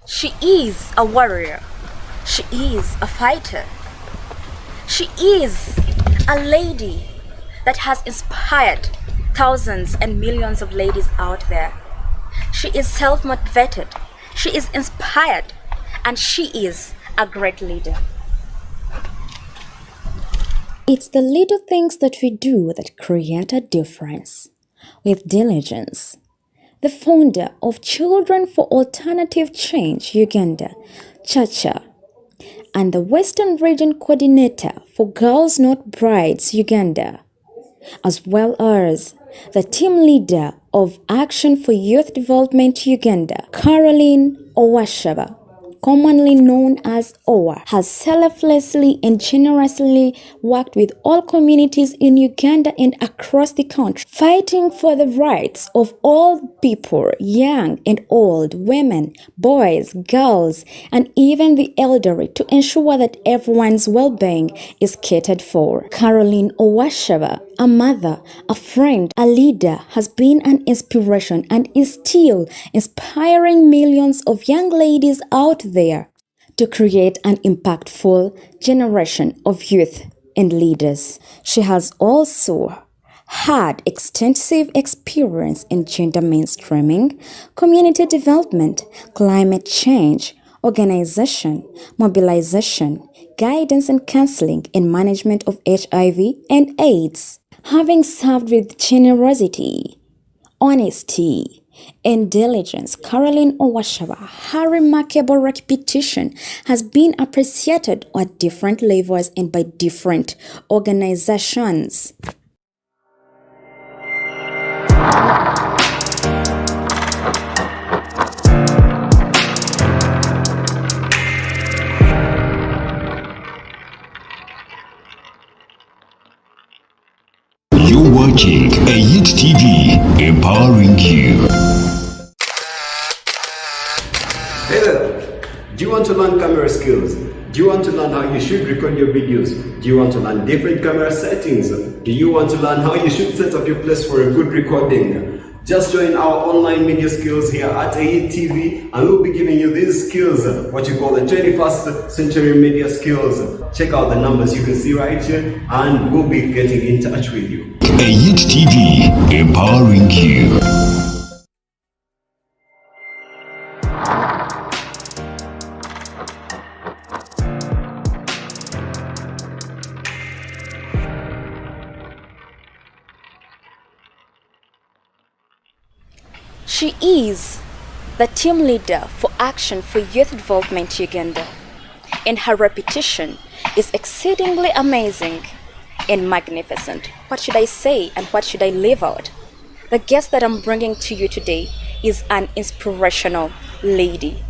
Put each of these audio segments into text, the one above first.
She is a warrior. She is a fighter. She is a lady that has inspired thousands and millions of ladies out there. She is self motivated. She is inspired. And she is a great leader. It's the little things that we do that create a difference. With diligence, the founder of Children for Alternative Change Uganda, Chacha, and the Western Region Coordinator for Girls Not Brides Uganda, as well as the team leader of Action for Youth Development Uganda, Caroline Owashaba, commonly known as OWA, has selflessly and generously worked with all communities in Uganda and across the country, fighting for the rights of all people, young and old, women, boys, girls, and even the elderly, to ensure that everyone's well-being is catered for. Caroline Owashaba, a mother, a friend, a leader, has been an inspiration and is still inspiring millions of young ladies out there to create an impactful generation of youth and leaders. She has also had extensive experience in gender mainstreaming, community development, climate change, organization, mobilization, guidance and counseling, and management of HIV and AIDS. Having served with generosity, honesty, and diligence, Caroline Owashaba, her remarkable reputation has been appreciated at different levels and by different organizations. You're watching a Youth TV, empowering you. Hey there! Do you want to learn camera skills? Do you want to learn how you should record your videos? Do you want to learn different camera settings? Do you want to learn how you should set up your place for a good recording? Just join our online media skills here at AE TV, and we'll be giving you these skills, what you call the 21st century media skills. Check out the numbers you can see right here, and we'll be getting in touch with you. A Youth TV, empowering you. She is the team leader for Action for Youth Development Uganda, and her reputation is exceedingly amazing and magnificent. What should I say and what should I leave out? The guest that I'm bringing to you today is an inspirational lady.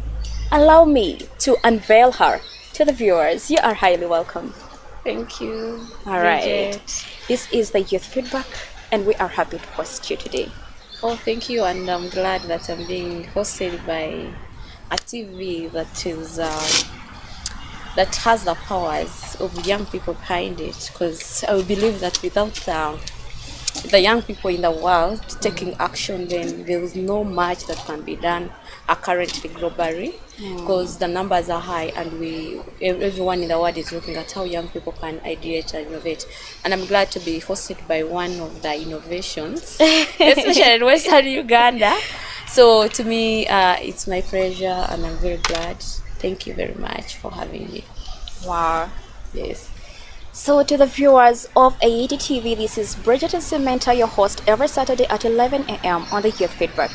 Allow me to unveil her to the viewers. You are highly welcome. Thank you. All right. Bridget. This is the Youth Feedback, and we are happy to host you today. Oh, thank you, and I'm glad that I'm being hosted by a TV that is that has the powers of young people behind it. Because I believe that without the young people in the world taking action, then there is no much that can be done currently globally, because the numbers are high, and everyone in the world is looking at how young people can ideate and innovate. And I'm glad to be hosted by one of the innovations, especially in Western Uganda. So to me, it's my pleasure, and I'm very glad. Thank you very much for having me. Wow. Yes. So to the viewers of AET TV, this is Bridget and Samantha, your host, every Saturday at 11 a.m. on the Youth Feedback.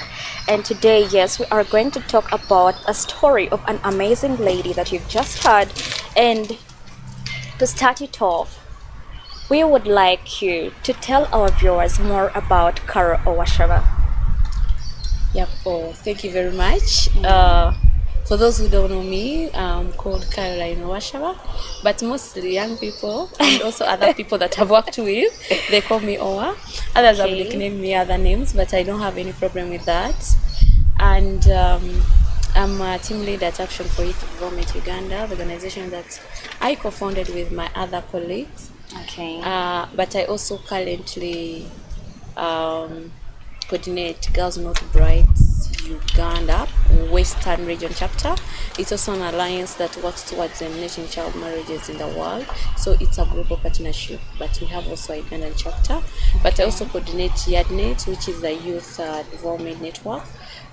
And today, yes, we are going to talk about a story of an amazing lady that you've just heard. And to start it off, we would like you to tell our viewers more about Carol Owashaba. Yep. Oh, thank you very much. For those who don't know me, I'm called Caroline Owashaba, but mostly young people and also other people that I've worked with, they call me Owa. Others have nicknamed me other names, but I don't have any problem with that. And I'm a team leader at Action for Youth Development Uganda, the organization that I co-founded with my other colleagues. Okay. But I also currently coordinate Girls Not Brides Uganda Western Region chapter. It's also an alliance that works towards eliminating child marriages in the world. So it's a global partnership, but we have also a Ugandan chapter. But I also coordinate YADNET, which is the Youth Development Network.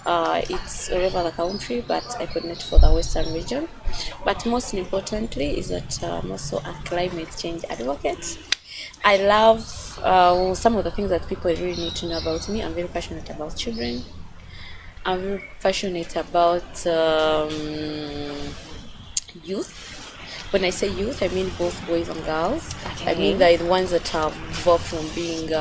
It's all over the country, but I coordinate for the Western region. But most importantly is that I'm also a climate change advocate. I love some of the things that people really need to know about me. I'm very passionate about children. I'm very passionate about youth. When I say youth, I mean both boys and girls. Okay. I mean the ones that have evolved from being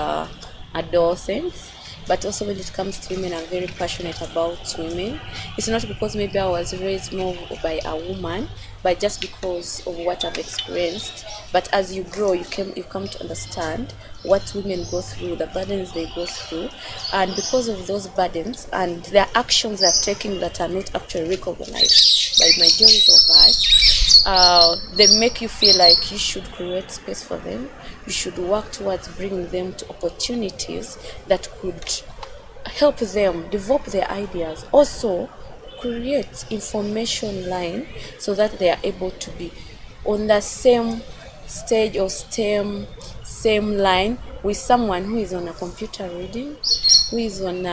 adolescents. But also when it comes to women, I'm very passionate about women. It's not because maybe I was raised more by a woman, but just because of what I've experienced. But as you grow, you come to understand what women go through, the burdens they go through, and because of those burdens and their actions they're taking that are not actually recognized by majority of us, they make you feel like you should create space for them. You should work towards bringing them to opportunities that could help them develop their ideas. Also, create information line so that they are able to be on the same stage or same line with someone who is on a computer reading, who is on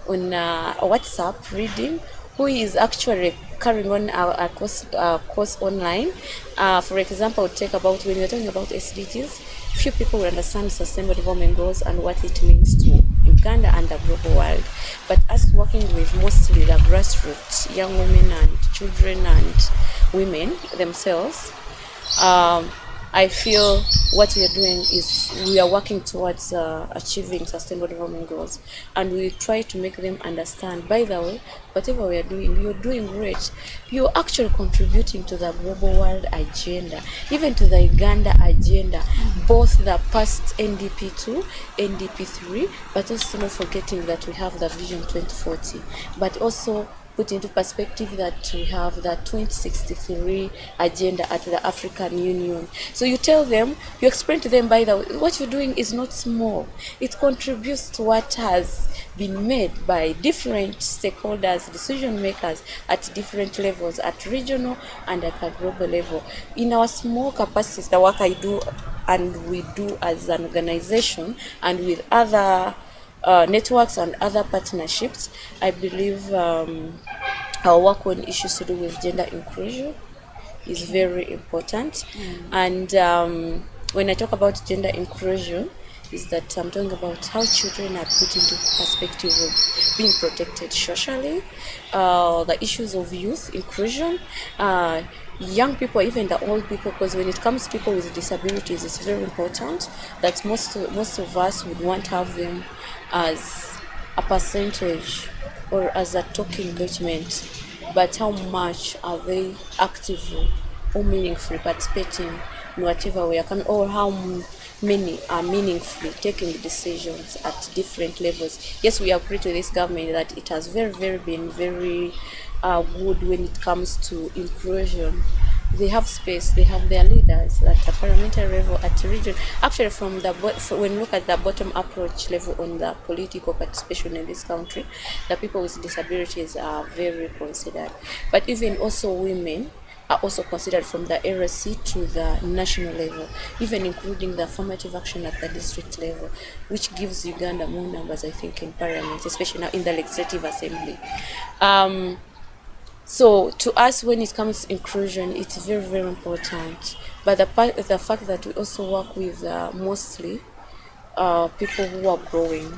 WhatsApp reading, who is actually carrying on a course online. For example, I would take about when we're talking about SDGs, few people will understand sustainable development goals and what it means to Uganda and the global world. But us working with mostly the grassroots, young women and children and women themselves, I feel what we are doing is we are working towards achieving sustainable development goals, and we try to make them understand, by the way, whatever we are doing, you're doing great. You're actually contributing to the global world agenda, even to the Uganda agenda, both the past NDP2, NDP3, but also not forgetting that we have the Vision 2040, but also put into perspective that we have the 2063 agenda at the African Union. So you tell them, you explain to them, by the way, what you're doing is not small. It contributes to what has been made by different stakeholders, decision makers at different levels, at regional and at a global level. In our small capacities, the work I do and we do as an organization and with other networks and other partnerships, I believe our work on issues to do with gender inclusion is very important. And when I talk about gender inclusion, is that I'm talking about how children are put into perspective of being protected socially, the issues of youth inclusion, young people, even the old people, because when it comes to people with disabilities, it's very important that most of us would want to have them as a percentage or as a token engagement, but how much are they actively or meaningfully participating in whatever we are coming, or how many are meaningfully taking decisions at different levels. Yes, we agree to this government that it has been very good when it comes to inclusion. They have space, they have their leaders at a parliamentary level, at a region. Actually, when you look at the bottom approach level on the political participation in this country, the people with disabilities are very considered. But even also women are also considered from the RSC to the national level, even including the affirmative action at the district level, which gives Uganda more numbers, I think, in parliament, especially now in the legislative assembly. So to us, when it comes to inclusion, it's very important. But the fact that we also work with mostly people who are growing,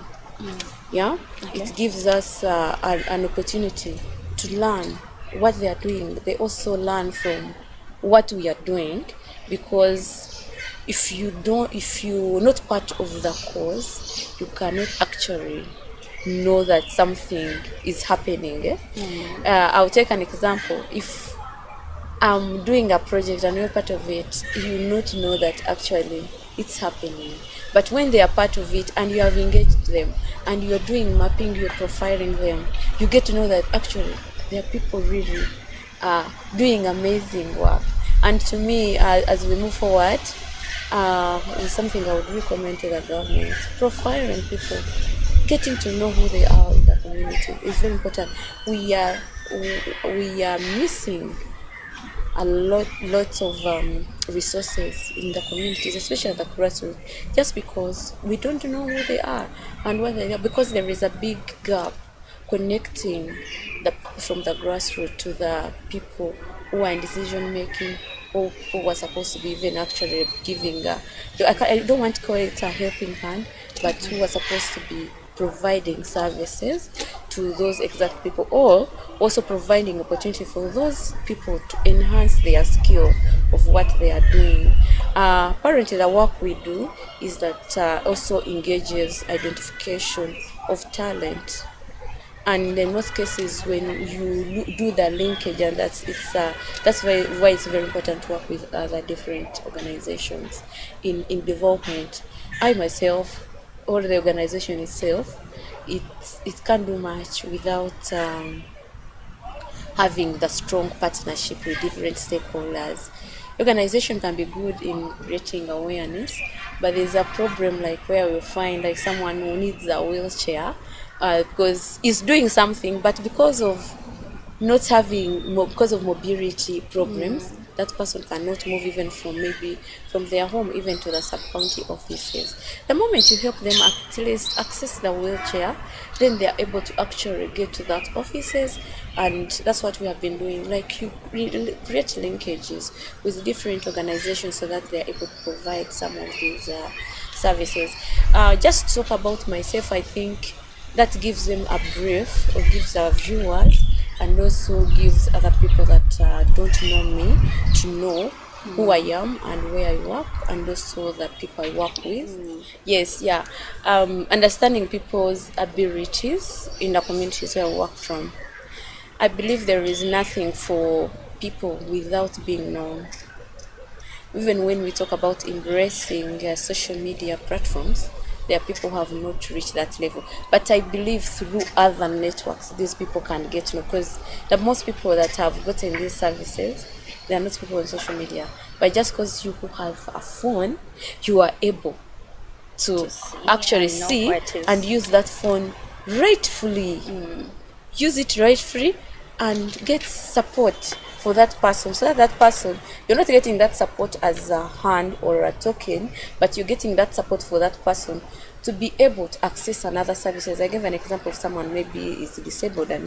it gives us an opportunity to learn what they are doing. They also learn from what we are doing, because if you're not part of the cause, you cannot actually know that something is happening. I'll take an example. If I'm doing a project and you're part of it, you not know that actually it's happening. But when they are part of it and you have engaged them and you're doing mapping, you're profiling them, you get to know that actually there are people really doing amazing work. And to me, as we move forward, is something I would recommend to the government: profiling people. getting to know who they are in the community is very important. We are missing a lots of resources in the communities, especially at the grassroots, just because we don't know who they are and where they are, because there is a big gap connecting from the grassroots to the people who are in decision making, who are supposed to be even actually giving I don't want to call it a helping hand, but who are supposed to be providing services to those exact people, or also providing opportunity for those people to enhance their skill of what they are doing. Apparently the work we do is that also engages identification of talent, and in most cases when you do the linkage, and that's why it's very important to work with other different organizations in development. I myself, or the organization itself, it can't do much without having the strong partnership with different stakeholders. Organization can be good in creating awareness, but there's a problem like where we find like someone who needs a wheelchair because he's doing something, but because of not having because of mobility problems, that person cannot move even from maybe from their home even to the sub-county offices. The moment you help them at least access the wheelchair, then they are able to actually get to that offices, and that's what we have been doing. Like you create linkages with different organizations so that they are able to provide some of these services. Just to talk about myself, I think that gives them a brief, or gives our viewers, and also gives other people that don't know me to know who I am and where I work, and also the people I work with. Yes, yeah. Understanding people's abilities in the communities where I work from. I believe there is nothing for people without being known. Even when we talk about embracing social media platforms, there are people who have not reached that level. But I believe through other networks, these people can get to know, because the most people that have gotten these services, they are not people on social media. But just because you who have a phone, you are able to actually and know see where it is. and use that phone rightfully. Use it rightfully and get support for that person, so that that person, you're not getting that support as a hand or a token, but you're getting that support for that person to be able to access another services. I gave an example of someone maybe is disabled and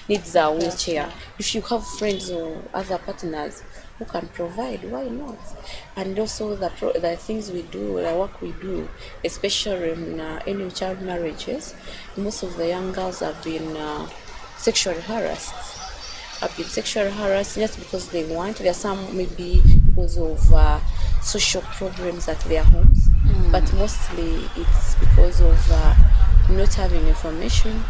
needs a wheelchair. If you have friends or other partners who can provide, why not? And also the things we do, the work we do, especially in any child marriages, most of the young girls have been sexually harassed. Have been sexually harassed just because they want. There are some maybe because of social problems at their homes, but mostly it's because of not having information,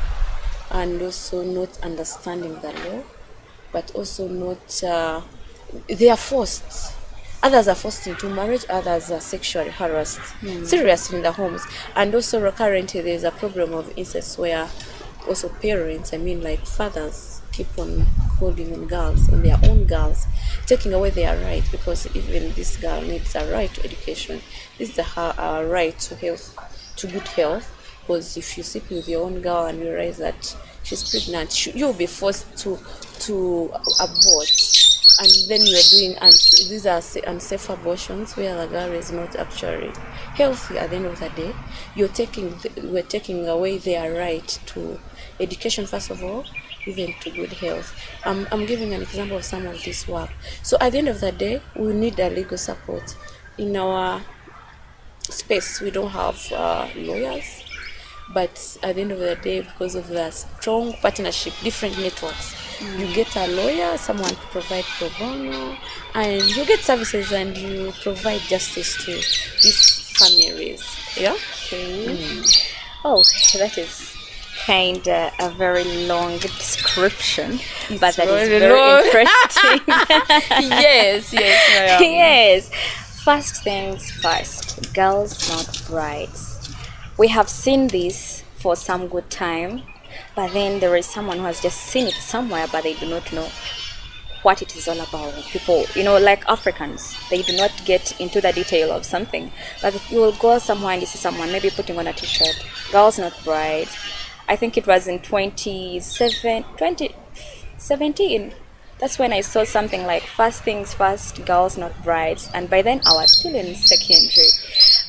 and also not understanding the law, but also not they are forced. Others are forced into marriage, others are sexually harassed seriously in the homes. And also currently there's a problem of incest where also parents, I mean like fathers, keep on holding on girls, on their own girls, taking away their right, because even this girl needs a right to education. This is a right to health, to good health, because if you sleep with your own girl and you realize that she's pregnant, you'll be forced to abort, and then you're doing, and these are unsafe abortions where the girl is not actually healthy. At the end of the day, we're taking away their right to education first of all, even to good health. I'm giving an example of some of this work. So at the end of the day, we need a legal support. In our space, we don't have lawyers, but at the end of the day, because of the strong partnership, different networks, you get a lawyer, someone to provide pro bono, and you get services and you provide justice to these families. Yeah. Okay. Oh, that is kind of a very long description, but that is very very long. interesting. Yes, yes, Yes. First things first, girls not brides. We have seen this for some good time, but then there is someone who has just seen it somewhere, but they do not know what it is all about. People, like Africans, they do not get into the detail of something. But you will go somewhere and you see someone maybe putting on a t-shirt, Girls Not Brides. I think it was in 2017. That's when I saw something like First Things First, Girls Not Brides. And by then I was still in secondary.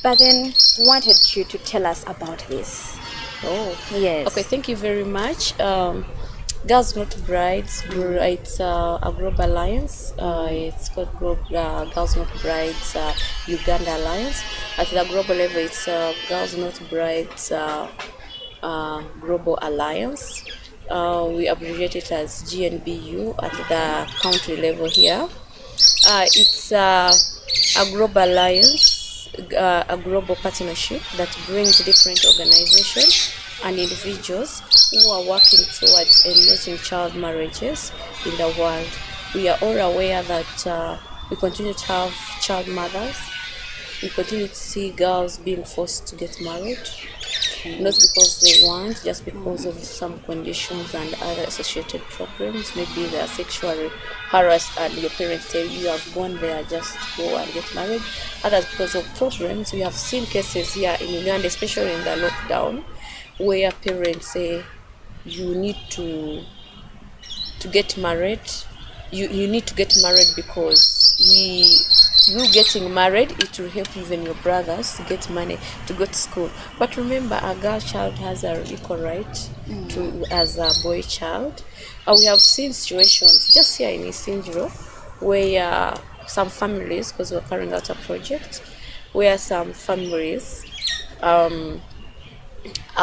But then wanted you to tell us about this. Oh, Yes. okay. Thank you very much. Girls Not Brides. It's a global alliance. It's called Girls Not Brides Uganda Alliance. At the global level, it's Girls Not Brides Global Alliance. We abbreviate it as GNBU at the country level here. It's a global alliance, a global partnership that brings different organizations and individuals who are working towards eliminating child marriages in the world. We are all aware that we continue to have child mothers. We continue to see girls being forced to get married, not because they want, just because of some conditions and other associated problems. Maybe they are sexually harassed and your parents say you have gone there, just go and get married. Others because of problems. We have seen cases here in Uganda, especially in the lockdown, where parents say you need to get married. You need to get married because you getting married, it will help even your brothers to get money to go to school. But remember, a girl child has an equal right to as a boy child. We have seen situations just here in Isingiro where some families, because we're carrying out a project, where some families are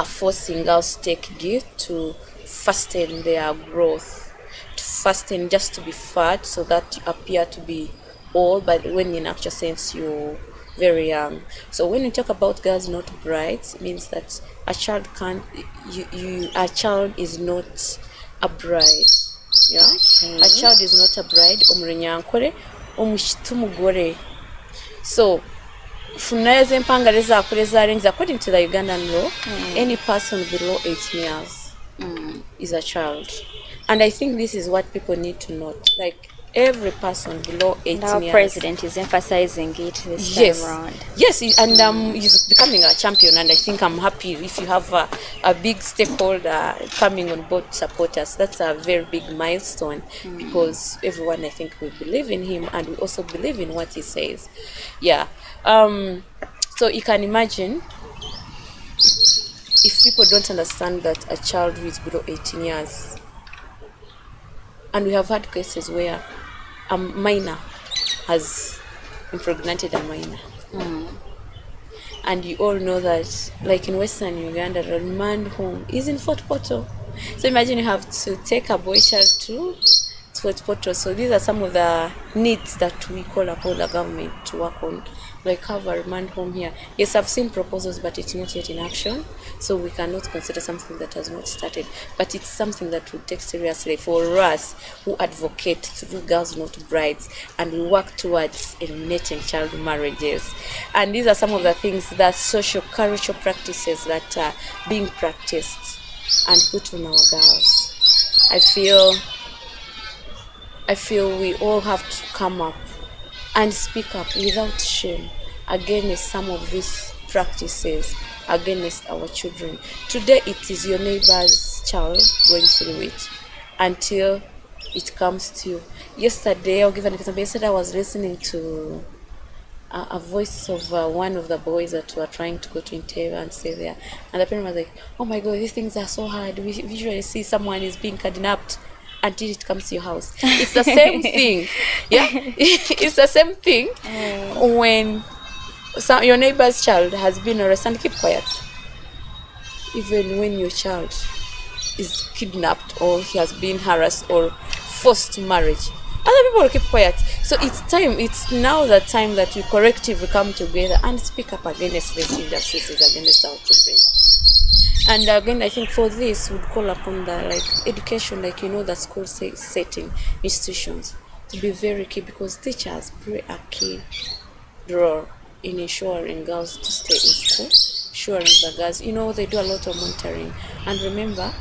forcing girls to take gift to fasten their growth, to fasten just to be fat, so that you appear to be old, but when in actual sense you're very young. So when you talk about girls not brides, it means that a child can't a child is not a bride. Yeah, a child is not a bride. Omurenyankore omushitumugore. So funeze empangare zakure zarenze, according to the Ugandan law, any person below 18 years is a child. And I think this is what people need to note. Like, every person below 18 Our years. president is emphasizing it this time around. Yes, and he's becoming a champion, and I think I'm happy if you have a big stakeholder coming on board to support us. That's a very big milestone because everyone, I think, will believe in him, and we also believe in what he says. Yeah. So you can imagine if people don't understand that a child who is below 18 years, and we have had cases where a minor has impregnated a minor. And you all know that, like in Western Uganda, the remand home is in Fort Portal. So imagine you have to take a boy child to Fort Portal. So these are some of the needs that we call upon the government to work on, like have a remand home here. Yes, I've seen proposals, but it's not yet in action. So we cannot consider something that has not started. But it's something that we take seriously for us who advocate through Girls Not Brides, and we work towards eliminating child marriages. And these are some of the things, that social cultural practices that are being practiced and put on our girls. I feel we all have to come up and speak up without shame against some of these practices against our children. Today it is your neighbor's child going through it until it comes to you. Yesterday, I'll give an example. Yesterday I was listening to a voice of one of the boys that were trying to go to Integra and stay there, and the parent was like, "Oh my God, these things are so hard. We usually see someone is being kidnapped until it comes to your house." It's the same thing. Yeah, it's the same thing. When your neighbor's child has been arrested, keep quiet. Even when your child is kidnapped or he has been harassed or forced to marriage, other people will keep quiet. So it's now the time that we collectively come together and speak up against these injustices against our children. And again, I think for this, we'd call upon the education, the school setting institutions to be very key, because teachers play a key role in ensuring girls to stay in school, ensuring the girls, they do a lot of monitoring. And remember,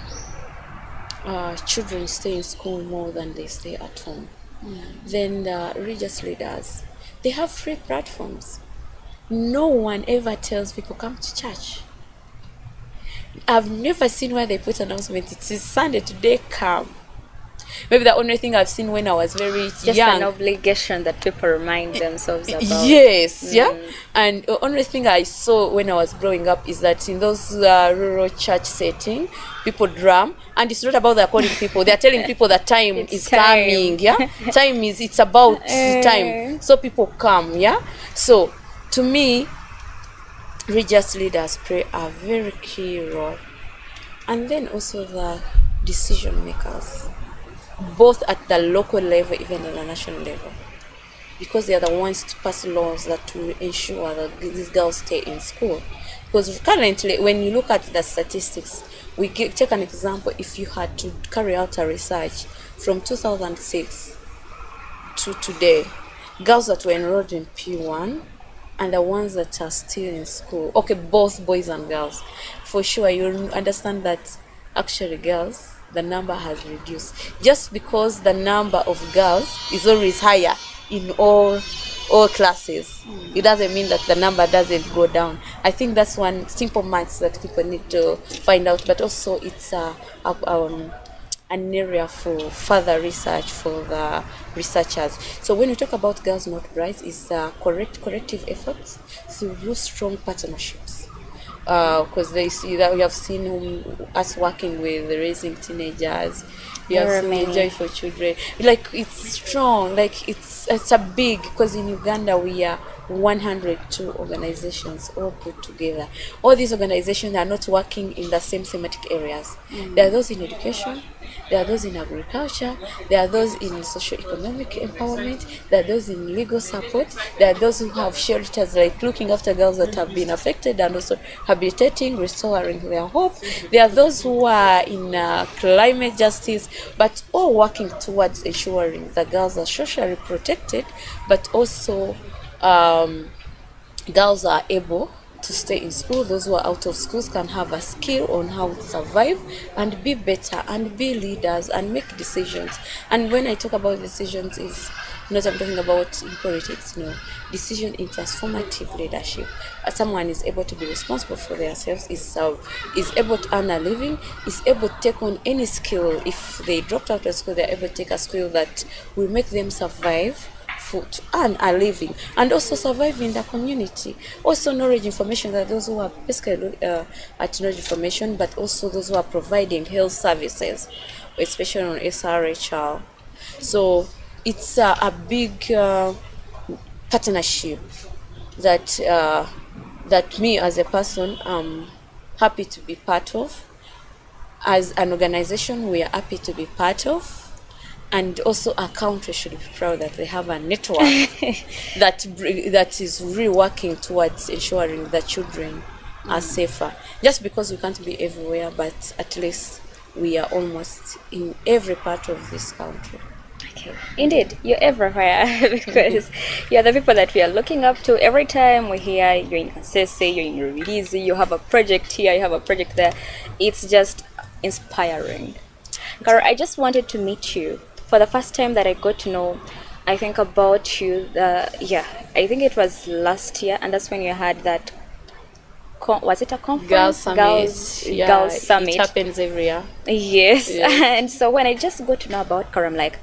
children stay in school more than they stay at home. then the religious leaders, they have free platforms. No one ever tells people come to church. I've never seen where they put announcement. It is Sunday today, come. Maybe the only thing I've seen when I was very Just young. an obligation that people remind themselves about. Yes, yeah. And the only thing I saw when I was growing up is that in those rural church setting, people drum, and it's not about the calling people. They are telling people that time is time. coming. Yeah, it's about time. So people come. Yeah. So to me, religious leaders play a very key role, and then also the decision makers, both at the local level, even at the national level, because they are the ones to pass laws that will ensure that these girls stay in school. Because currently, when you look at the statistics, take an example. If you had to carry out a research from 2006 to today, girls that were enrolled in P1 and the ones that are still in school, okay, both boys and girls, for sure you'll understand that actually girls, the number has reduced, just because the number of girls is always higher in all classes. It doesn't mean that the number doesn't go down. I think that's one simple maths that people need to find out, but also it's an area for further research for the researchers. So when we talk about girls not brides, is corrective efforts through strong partnerships. Because they see that we have seen us working with raising teenagers. We have seen Joy for Children. Like it's strong. Like it's a big, because in Uganda we are 102 organizations all put together. All these organizations are not working in the same thematic areas. There are those in education, there are those in agriculture, there are those in socio-economic empowerment, there are those in legal support, there are those who have shelters, like looking after girls that have been affected and also rehabilitating, restoring their hope. There are those who are in climate justice, but all working towards ensuring that girls are socially protected, but also girls are able to stay in school. Those who are out of schools can have a skill on how to survive and be better and be leaders and make decisions. And when I talk about decisions, is not I'm talking about in politics, no. Decision in transformative leadership. Someone is able to be responsible for themselves, is able to earn a living, is able to take on any skill. If they dropped out of school, they're able to take a skill that will make them survive, to earn a living, and also survive in the community. Also knowledge information, that those who are basically at knowledge information, but also those who are providing health services, especially on SRHR. So it's a big partnership that that me as a person am happy to be part of. As an organization, we are happy to be part of. And also our country should be proud that they have a network that is really working towards ensuring that children are safer. Just because we can't be everywhere, but at least we are almost in every part of this country. Okay. Indeed, you're everywhere because you're the people that we are looking up to. Every time we hear you're in Kasese, you're in Rubirizi, you have a project here, you have a project there, it's just inspiring. Kara, I just wanted to meet you. For the first time that I got to know, I think about you, I think it was last year, and that's when you had that, was it a conference? Girls Summit. Girls Summit. It happens every year. Yes. And so when I just got to know about Kara, I'm like,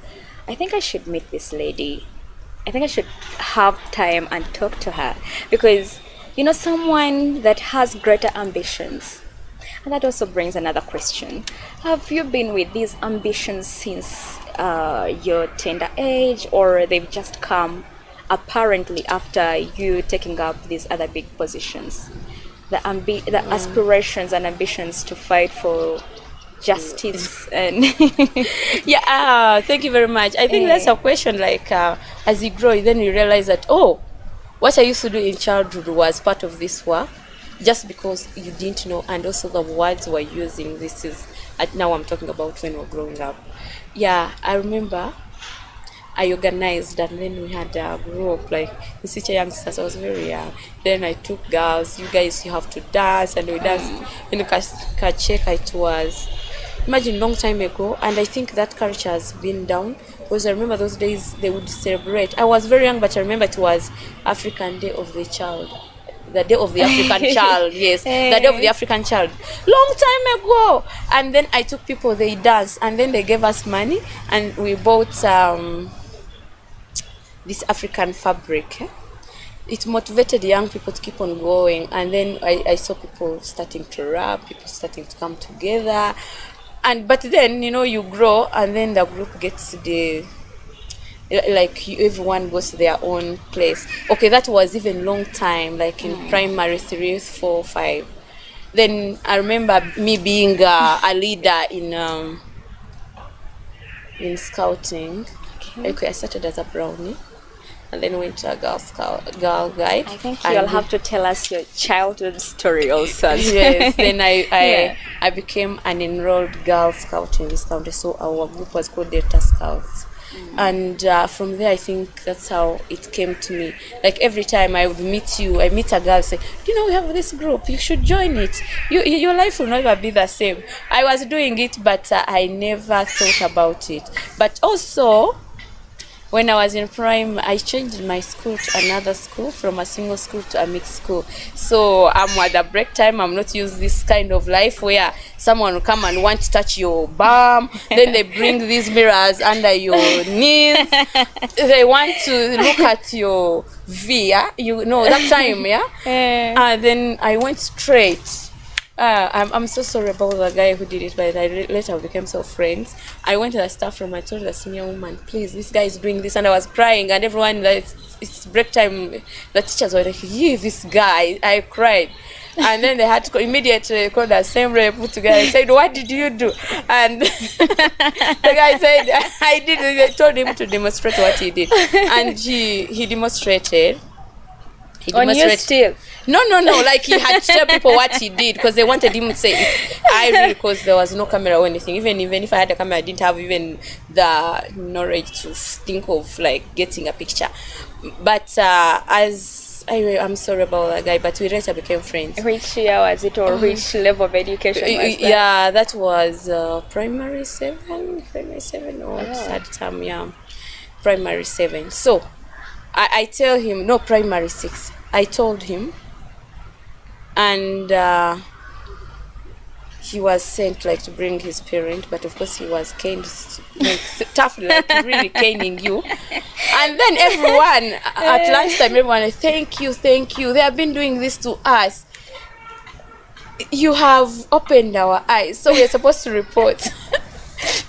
I think I should meet this lady. I think I should have time and talk to her. Because, someone that has greater ambitions. And that also brings another question. Have you been with these ambitions since your tender age, or they've just come apparently after you taking up these other big positions? The aspirations and ambitions to fight for justice and thank you very much. I think that's a question, like as you grow, then you realize that, what I used to do in childhood was part of this work, just because you didn't know, and also the words we're using, this is now I'm talking about when we're growing up. I remember I organized, and then we had a group, like in such a youngsters. I was very young. Then I took girls, you guys, you have to dance, and we danced in Kacheka. It was Imagine long time ago, and I think that culture has been down because I remember those days they would celebrate. I was very young, but I remember it was African Day of the Child. The day of the African child, yes, the day of the African child, long time ago. And then I took people, they danced, and then they gave us money, and we bought this African fabric. It motivated young people to keep on going, and then I saw people starting to rap, people starting to come together, but then you grow, and then the group gets everyone goes to their own place. Okay, that was even long time, like in primary 3, 4, 5. Then I remember me being a leader in scouting. Okay, I started as a brownie, and then went to a girl guide. I think you'll have to tell us your childhood story also. Yes, then I became an enrolled Girl Scout in this county, so our group was called Delta Scouts. And from there, I think that's how it came to me. Like every time I would meet a girl, say, we have this group, you should join it. Your life will never be the same. I was doing it, but I never thought about it. But also, when I was in prime, I changed my school to another school, from a single school to a mixed school. So I'm at the break time. I'm not used this kind of life where someone will come and want to touch your bum. Then they bring these mirrors under your knees. They want to look at your V, yeah? That time, yeah? And then I went straight. I'm so sorry about the guy who did it, but later we became so friends. I went to the staff room. I told the senior woman, please, this guy is doing this, and I was crying, and everyone, it's break time. The teachers were like, this guy. I cried, and then they had to immediately call the assembly, put together, and said, what did you do? And the guy said, I did. They told him to demonstrate what he did, and he demonstrated. On you still? No, like he had to tell people what he did, because they wanted him to say it. Because there was no camera or anything. Even if I had a camera, I didn't have even the knowledge to think of like getting a picture. But I'm sorry about that guy, but we later became friends. Which year was it, or which level of education was that? Yeah, that was primary 7 or third term, yeah. Primary 7. So I tell him, no, primary 6. I told him, and he was sent like to bring his parent, but of course he was caned, like tough, like really caning you. And then everyone at lunchtime, everyone, thank you, they have been doing this to us. You have opened our eyes, so we're supposed to report.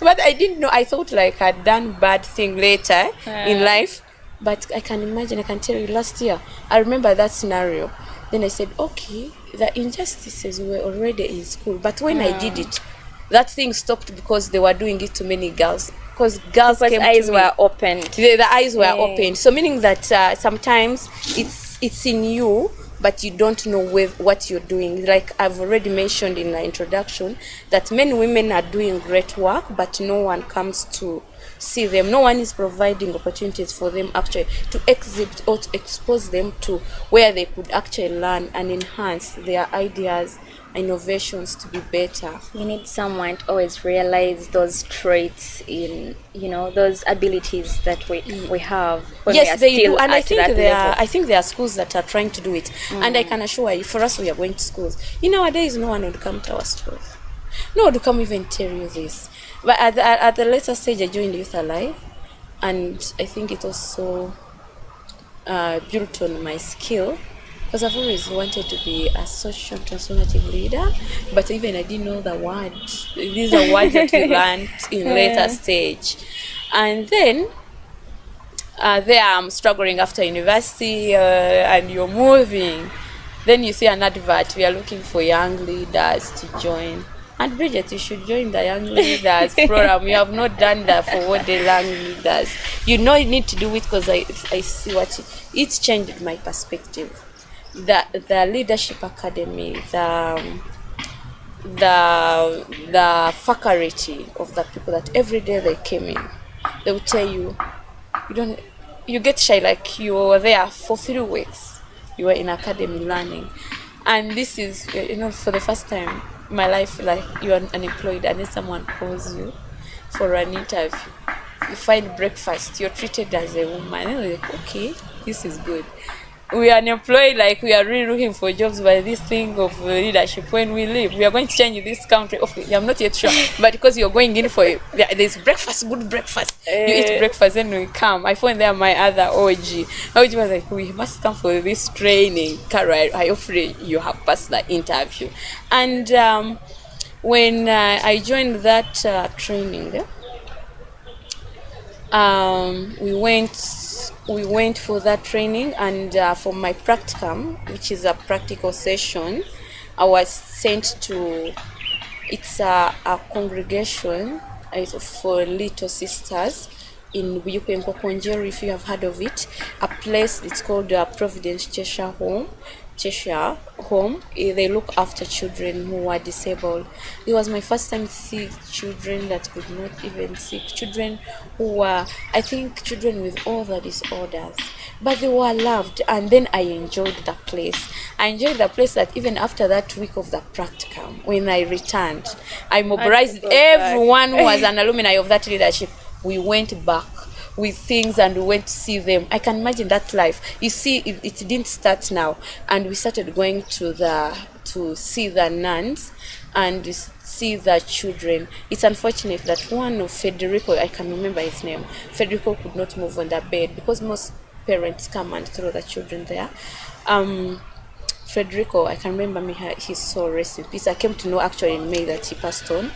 But I didn't know. I thought like I'd done bad thing later in life. But I can imagine, I can tell you, last year, I remember that scenario. Then I said, okay, the injustices were already in school. But when I did it, that thing stopped because they were doing it to many girls. Because eyes were opened. The eyes were opened. So meaning that sometimes it's in you, but you don't know what you're doing. Like I've already mentioned in the introduction, that many women are doing great work, but no one comes to see them. No one is providing opportunities for them actually to exhibit or to expose them to where they could actually learn and enhance their ideas, innovations to be better. You need someone to always realize those traits in, those abilities that we have. Yes, they do, and I think there are schools that are trying to do it. And I can assure you, for us, we are going to schools. Nowadays, no one would come to our schools. No one would come even tell you this. But at the later stage, I joined Youth Alive, and I think it also built on my skill, because I've always wanted to be a social transformative leader, but even I didn't know the word. These are words that we learned in later stage. And then there I'm struggling after university, and you're moving. Then you see an advert, we are looking for young leaders to join. And Bridget, you should join the Young Leaders program. You have not done that for what the Young Leaders. You need to do it, because I see it's changed my perspective. The Leadership Academy, the faculty of the people that every day they came in, they will tell you, you get shy, like you were there for 3 weeks. You were in academy learning. And this is, for the first time, my life, like you're unemployed and then someone calls you for an interview. You find breakfast, you're treated as a woman. And you're like, okay, this is good. We are unemployed, like we are really looking for jobs, but this thing of leadership, when we leave, we are going to change this country. Okay, I'm not yet sure, but because you're going in for it, there's breakfast, good breakfast. You eat breakfast, then we come. I found there my other OG. OG was like, we must come for this training. Carol, I offer you have passed the interview. And when I joined that training, we went for that training, and for my practicum, which is a practical session, I was sent to, it's a congregation for little sisters in Buyukwe Nkokonjeru, if you have heard of it, a place, it's called Providence Cheshire Home. They look after children who are disabled. It was my first time to see children that could not even see, children who were, I think, children with all the disorders, but they were loved. And then I enjoyed the place. I enjoyed the place that even after that week of the practicum, when I returned, I mobilized everyone who was an alumni of that leadership. We went back with things and we went to see them. I can imagine that life. You see, it didn't start now, and we started going to see the nuns and see the children. It's unfortunate that one of Federico, I can remember his name, Federico could not move on the bed because most parents come and throw the children there. Federico, I can remember his soul, rest in peace. I came to know actually in May that he passed on.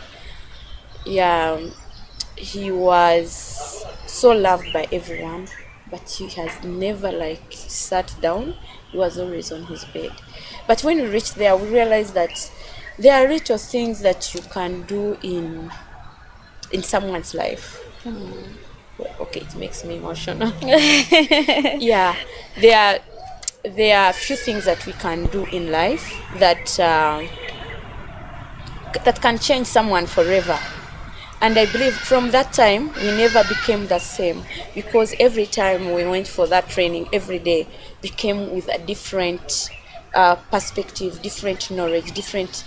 Yeah, he was so loved by everyone, but he has never sat down. He was always on his bed. But when we reached there, we realized that there are little things that you can do in someone's life. Okay, it makes me emotional. Yeah, there are a few things that we can do in life that can change someone forever. And I believe from that time, we never became the same, because every time we went for that training, every day became with a different perspective, different knowledge, different,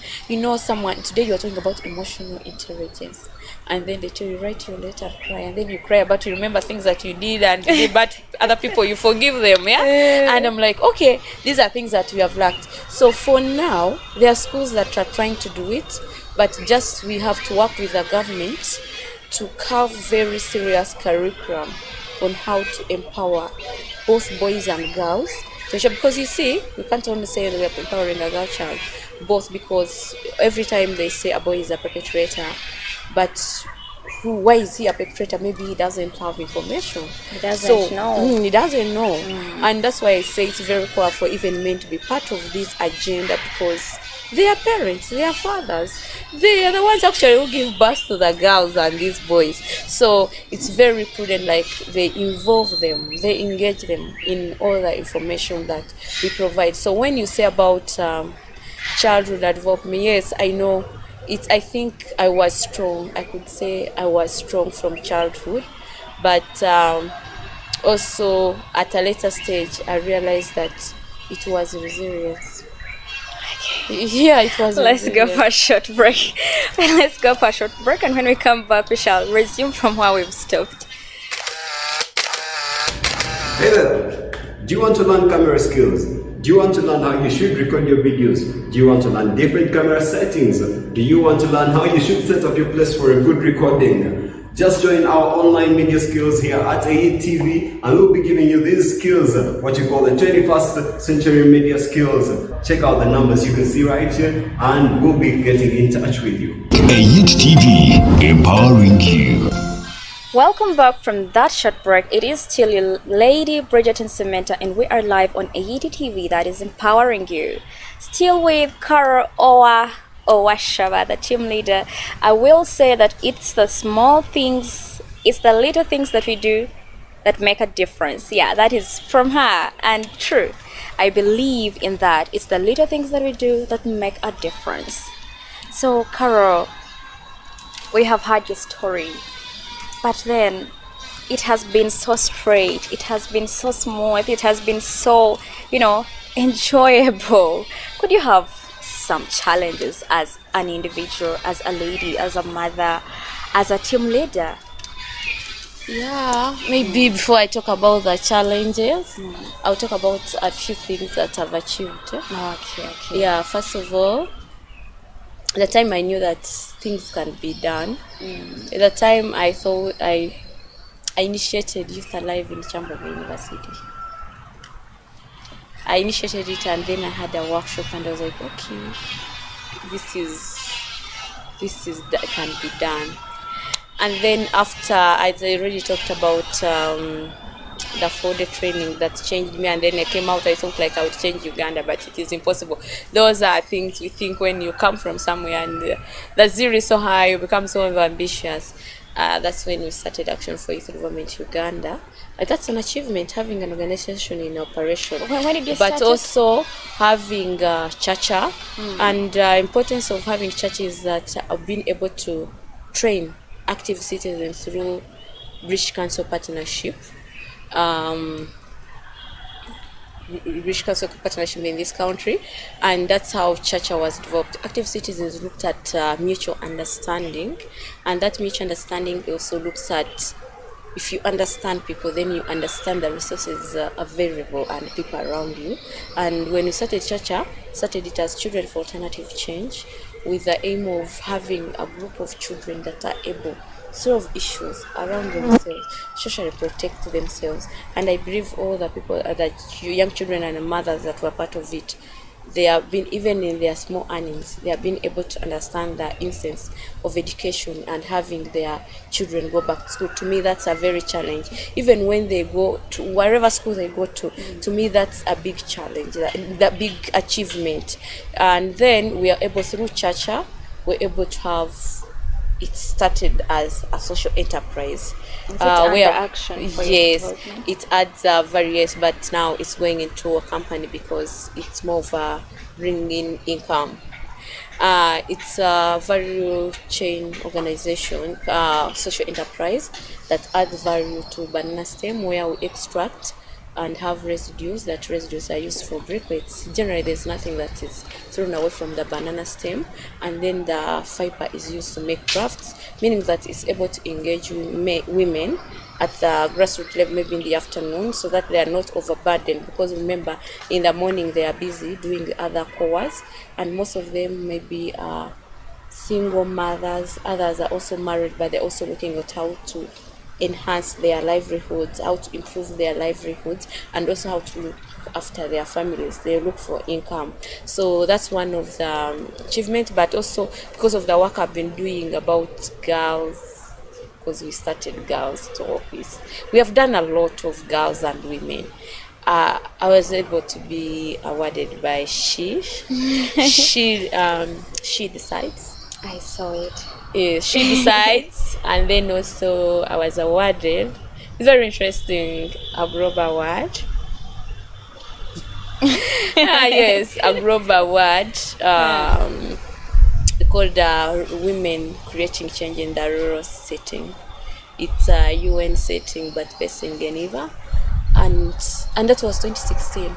someone, today you're talking about emotional intelligence. And then they tell you, write your letter, cry. And then you cry about, you remember things that you did and you did bad other people, you forgive them, yeah? And I'm like, okay, these are things that we have lacked. So for now, there are schools that are trying to do it, but just we have to work with the government to have very serious curriculum on how to empower both boys and girls. Because you see, we can't only say that we are empowering a girl child, both, because every time they say a boy is a perpetrator, but why is he a perpetrator? Maybe he doesn't have information. He doesn't know. He doesn't know. And that's why I say it's very powerful for even men to be part of this agenda, because they are parents, they are fathers. They are the ones actually who give birth to the girls and these boys. So it's very prudent, they involve them, they engage them in all the information that we provide. So when you say about childhood development, yes, I know. I think I was strong. I could say I was strong from childhood, but also at a later stage, I realized that it was resilience. Yeah, it was. Let's go for a short break. And when we come back, we shall resume from where we've stopped. Hey there! Do you want to learn camera skills? Do you want to learn how you should record your videos? Do you want to learn different camera settings? Do you want to learn how you should set up your place for a good recording? Just join our online media skills here at AHIT TV, and we'll be giving you these skills, what you call the 21st century media skills. Check out the numbers you can see right here, and we'll be getting in touch with you. AHIT TV, empowering you. Welcome back from that short break. It is still your lady Bridgerton Samantha, and we are live on AHIT TV, that is empowering you. Still with Carol Owashaba, the team leader. I will say that it's the small things, it's the little things that we do that make a difference. Yeah, that is from her, and true. I believe in that. It's the little things that we do that make a difference. So, Carol, we have heard your story, but then it has been so straight, it has been so smooth, it has been so, enjoyable. Could you have some challenges as an individual, as a lady, as a mother, as a team leader? Yeah, maybe before I talk about the challenges, I'll talk about a few things that I've achieved. Okay. Yeah, first of all, the time I knew that things can be done, at the time I thought I initiated Youth Alive in Chamberlain University. I initiated it, and then I had a workshop, and I was like, okay, this is that can be done. And then after I already talked about the 4-day training that changed me, and then I came out, I thought like I would change Uganda, but it is impossible. Those are things you think when you come from somewhere and the zero is so high, you become so ambitious. That's when we started Action for Youth Development Uganda. That's an achievement, having an organization in operation. When did you but start also having Chacha. And importance of having Chacha is that I've been able to train active citizens through British Council partnership. British Council partnership in this country, and that's how Chacha was developed. Active citizens looked at mutual understanding, and that mutual understanding also looks at, if you understand people, then you understand the resources available and people around you. And when we started Chacha, started it as Children for Alternative Change, with the aim of having a group of children that are able to solve issues around themselves, socially protect themselves. And I believe all the people, that young children and mothers that were part of it, they have been, even in their small earnings, they have been able to understand the essence of education and having their children go back to school. To me, that's a very challenge. Even when they go to wherever school they go to me, that's a big challenge, that big achievement. And then we are able, through Chacha, we're able to have it started as a social enterprise. Is it under Action for Youth Yes, Development? it adds various, but now it's going into a company because it's more of a bringing income. It's a value chain organization, social enterprise that adds value to banana stem, where we extract and have residues. That residues are used for briquettes. Generally, there's nothing that is thrown away from the banana stem, and then the fiber is used to make crafts, meaning that it's able to engage women at the grassroots level, maybe in the afternoon, so that they are not overburdened, because remember, in the morning they are busy doing other chores, and most of them maybe are single mothers. Others are also married, but they're also looking at how to enhance their livelihoods, how to improve their livelihoods, and also how to look after their families. They look for income. So that's one of the achievements, but also because of the work I've been doing about girls, because we started Girls to Office. We have done a lot of girls and women. I was able to be awarded by She Decides. I saw it. Yes, She Decides, and then also I was awarded, it's very interesting, a global award. Yes, a global award called Women Creating Change in the Rural Setting. It's a UN setting, but based in Geneva, and that was 2016.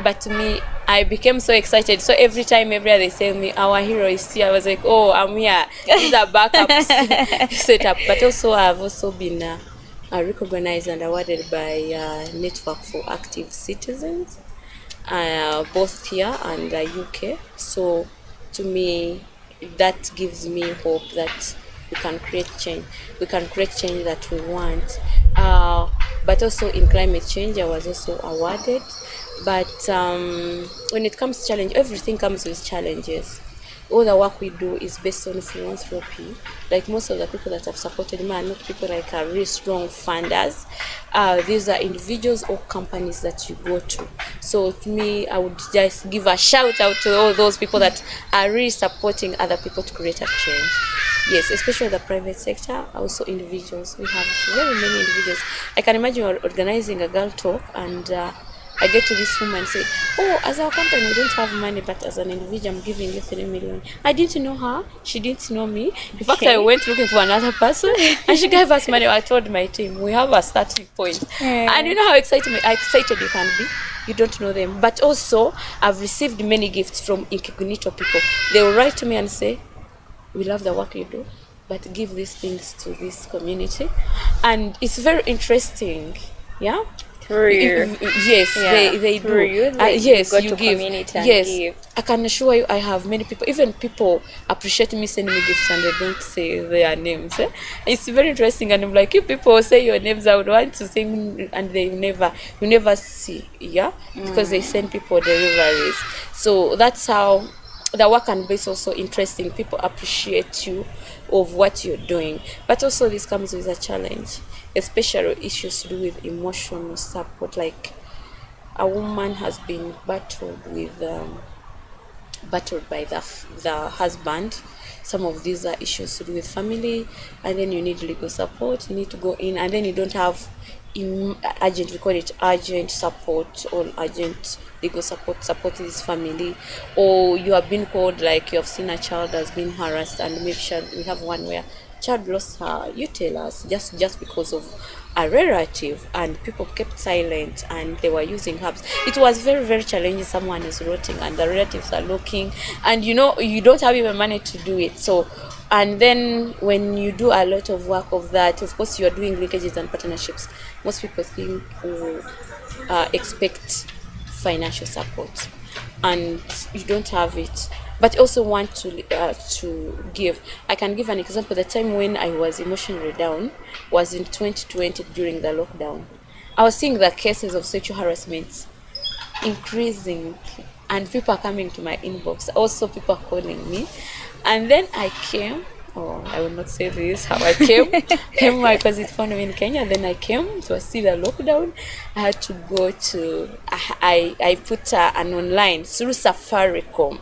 But to me, I became so excited. So every year they say me, our hero is here, I was like, oh, I'm here. This is a backup setup. But also, I've also been recognized and awarded by Network for Active Citizens, both here and UK. So to me, that gives me hope that we can create change. We can create change that we want. But also in climate change, I was also awarded. But when it comes to challenge, everything comes with challenges. All the work we do is based on philanthropy. Like most of the people that have supported me are not people like are really strong funders. These are individuals or companies that you go to. So to me, I would just give a shout out to all those people that are really supporting other people to create a change. Yes, especially the private sector, also individuals. We have very many individuals. I can imagine we're organizing a girl talk, and I get to this woman and say, oh, as our company, we don't have money, but as an individual, I'm giving you 3 million. I didn't know her. She didn't know me. In fact, I went looking for another person, and she gave us money. I told my team, we have a starting point. And you know how excited you can be? you don't know them. But also, I've received many gifts from incognito people. They will write to me and say, we love the work you do, but give these things to this community. And it's very interesting. Yeah. Through you. Yes, Yeah, they through do. you, Yes, go you to give. community and Yes, give. I can assure you, I have many people. Even people appreciate me sending me gifts and they don't say their names. It's very interesting, and I'm like, you people say your names. I would want to sing, and you never see. Yeah, because they send people deliveries. So that's how the work can be also interesting. People appreciate you of what you're doing, but also this comes with a challenge, especially issues to do with emotional support. Like a woman has been battered by the husband. Some of these are issues to do with family, and then you need legal support. You need to go in, and then you don't have urgent, we call it urgent support, or urgent legal support this family. Or you have been called, like you have seen a child has been harassed, and make sure we have one where child lost her uterus just because of a relative, and people kept silent and they were using herbs. It was very, very challenging. Someone is rotting and the relatives are looking, and you know you don't have even money to do it. So, and then when you do a lot of work of that, of course you are doing linkages and partnerships. Most people think expect financial support, and you don't have it, but also want to give. I can give an example. The time when I was emotionally down was in 2020 during the lockdown. I was seeing the cases of sexual harassment increasing, and people are coming to my inbox. Also, people are calling me, and then I came. Oh, I will not say this. How I came, because it found me in Kenya. Then I came to see the lockdown. I had to go to. I put an online through Safaricom.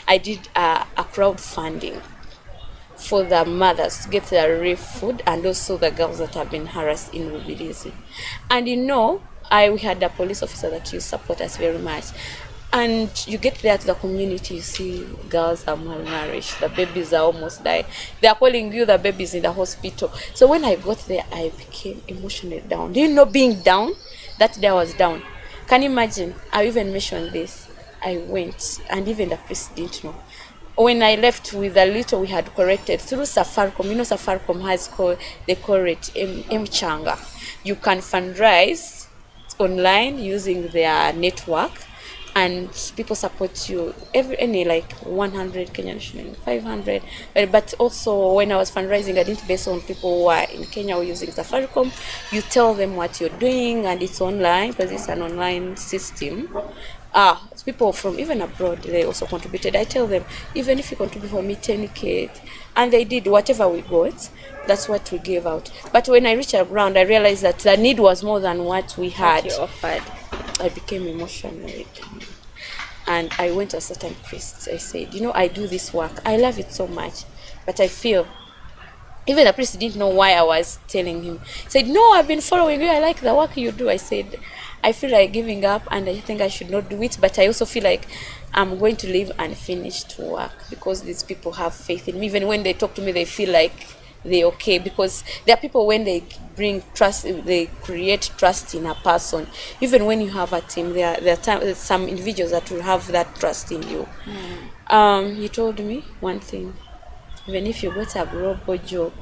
I did a crowdfunding for the mothers to get their relief food, and also the girls that have been harassed in Rubilizi. And we had a police officer that used to support us very much. And you get there to the community, you see girls are malnourished, the babies are almost dying. They are calling you the babies in the hospital. So when I got there, I became emotionally down. Do you know being down? That day I was down. Can you imagine? I even mentioned this. I went, and even the priest didn't know. When I left with a little we had corrected through Safaricom, Safaricom they call it M-Changa. You can fundraise online using their network, and people support you any like 100 Kenyan shilling, 500. But also when I was fundraising, I didn't base on people who are in Kenya or using Safaricom. You tell them what you're doing, and it's online because it's an online system. People from even abroad, they also contributed. I tell them, even if you contribute for me 10k, and they did whatever we got, that's what we gave out. But when I reached around, I realized that the need was more than what we had. What you offered. I became emotional, and I went to a certain priest. I said, I do this work. I love it so much, but I feel, even the priest didn't know why I was telling him. He said, no, I've been following you. I like the work you do. I said, I feel like giving up, and I think I should not do it. But I also feel like I'm going to leave unfinished work because these people have faith in me. Even when they talk to me, they feel like they're okay, because there are people, when they bring trust, they create trust in a person. Even when you have a team, there are some individuals that will have that trust in you. He told me one thing: even if you got a global job,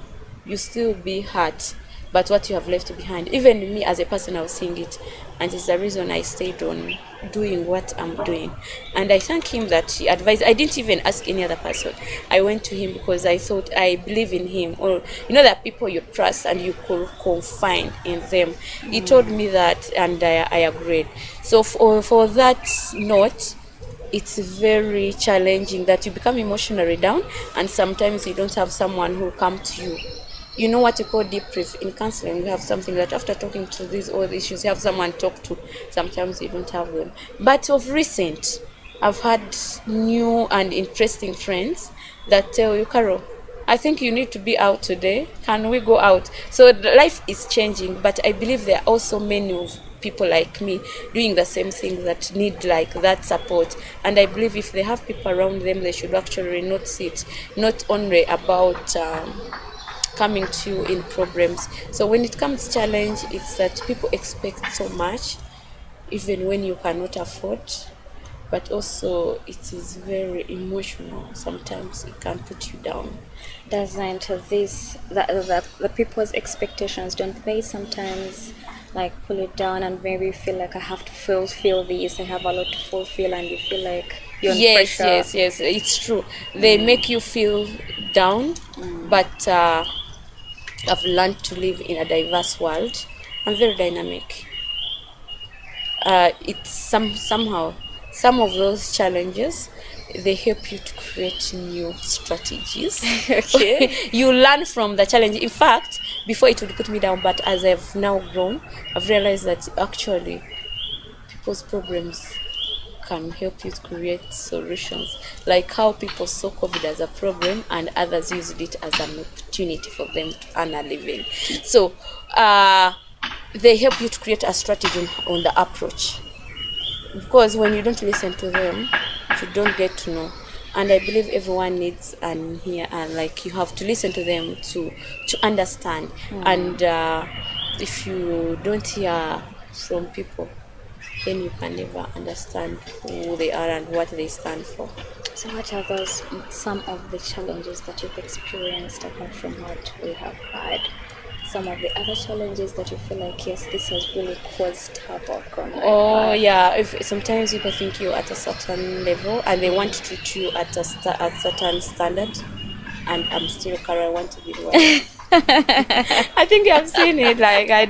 you still be hurt, but what you have left behind. Even me as a person, I was seeing it, and it's the reason I stayed on doing what I'm doing. And I thank him that he advised. I didn't even ask any other person. I went to him because I thought I believe in him, or there are people you trust and you could confide in them. He told me that, and I agreed. So for that note, it's very challenging that you become emotionally down, and sometimes you don't have someone who will come to you. You know what you call debrief in counseling. You have something that after talking to all these issues, you have someone to talk to. Sometimes you don't have them. But of recent, I've had new and interesting friends that tell you, Carol, I think you need to be out today. Can we go out? So life is changing, but I believe there are also many of people like me doing the same thing that need like that support. And I believe if they have people around them, they should actually not sit, not only about coming to you in problems. So when it comes to challenge, it's that people expect so much. even when you cannot afford. But also it is very emotional. Sometimes it can put you down. Doesn't this the people's expectations, don't they sometimes like pull it down and maybe feel like I have to fulfill this, I have a lot to fulfill, and you feel like you're in Yes, pressure? yes, it's true. They make you feel down, but I've learned to live in a diverse world. I'm very dynamic. It's somehow some of those challenges, they help you to create new strategies. Okay. You learn from the challenge. In fact, before it would put me down, but as I've now grown, I've realized that actually people's problems can help you to create solutions, like how people saw COVID as a problem and others used it as an opportunity for them to earn a living. So they help you to create a strategy on the approach, because when you don't listen to them, you don't get to know. And I believe everyone needs an ear, and like you have to listen to them to understand. And if you don't hear from people, then you can never understand who they are and what they stand for. So what are those some of the challenges that you've experienced apart from what we have had? Some of the other challenges that you feel like, yes, this has really caused havoc on my life? Yeah, if sometimes people think you're at a certain level and they want to treat you at a certain standard, and I'm still Carol, I want to be the one. I think you have seen it. Like, I'm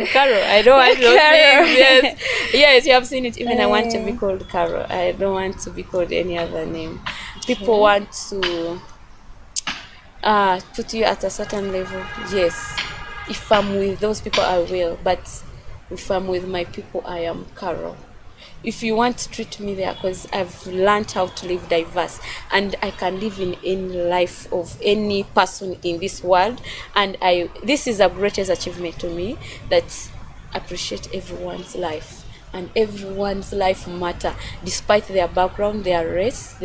Carol. I don't want those things. Yes, you have seen it. Even I want to be called Carol. I don't want to be called any other name. People want to put you at a certain level. Yes, if I'm with those people, I will. But if I'm with my people, I am Carol. If you want to treat me there, because I've learned how to live diverse, and I can live in any life of any person in this world, and this is the greatest achievement to me, that I appreciate everyone's life, and everyone's life matter, despite their background, their race,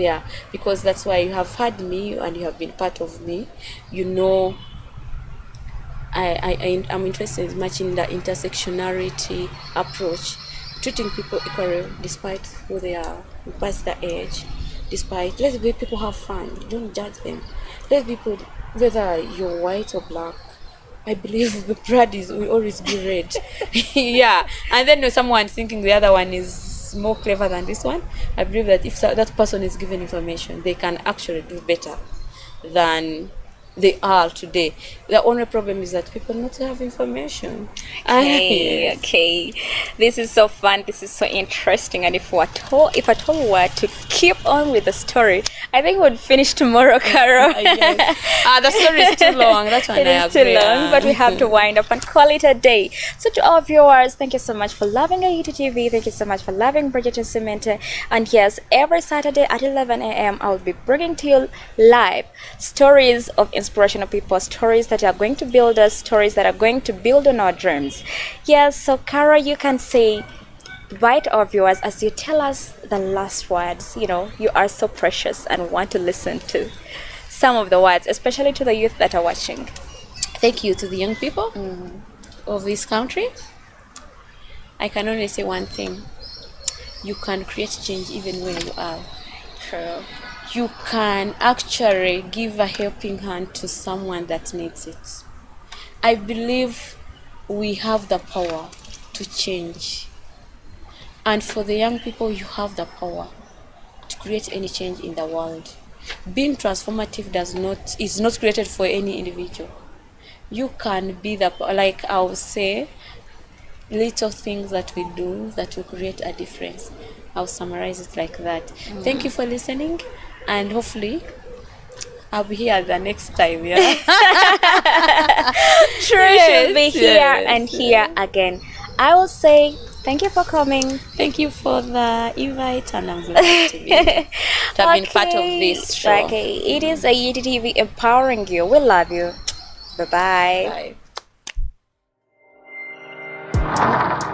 because that's why you have had me and you have been part of me. You know, I'm interested much in the intersectionality approach, treating people equally despite who they are, despite their age, despite, let people have fun, don't judge them. Let people, whether you're white or black, I believe the blood will always be red. Yeah, and then someone thinking the other one is more clever than this one, I believe that if that person is given information, they can actually do better than they are today. The only problem is that people not have information. Yes. Okay. This is so fun. This is so interesting. And if at all we were to keep on with the story, I think we'd finish tomorrow, Carol. Yes. The story is too long. That's one it is too long, but we have to wind up and call it a day. So to our viewers, thank you so much for loving AET TV. Thank you so much for loving Bridget and Cement. And yes, every Saturday at 11 a.m. I'll be bringing to you live stories of inspirational people, stories that are going to build us, stories that are going to build on our dreams. Yes, so Kara, you can say goodbye to our viewers as you tell us the last words. You know, you are so precious and want to listen to some of the words, especially to the youth that are watching. Thank you to the young people of this country. I can only say one thing: you can create change even where you are. True. You can actually give a helping hand to someone that needs it. I believe we have the power to change. And for the young people, you have the power to create any change in the world. Being transformative is not created for any individual. You can be like I would say, little things that we do that will create a difference. I'll summarize it like that. Thank you for listening, and hopefully I'll be here the next time. Yeah. True, she'll be here and here again. I will say thank you for coming. Thank you for the invite, and I'm glad to have been part of this show. Okay, it is AET TV empowering you. We love you. Bye-bye. Bye.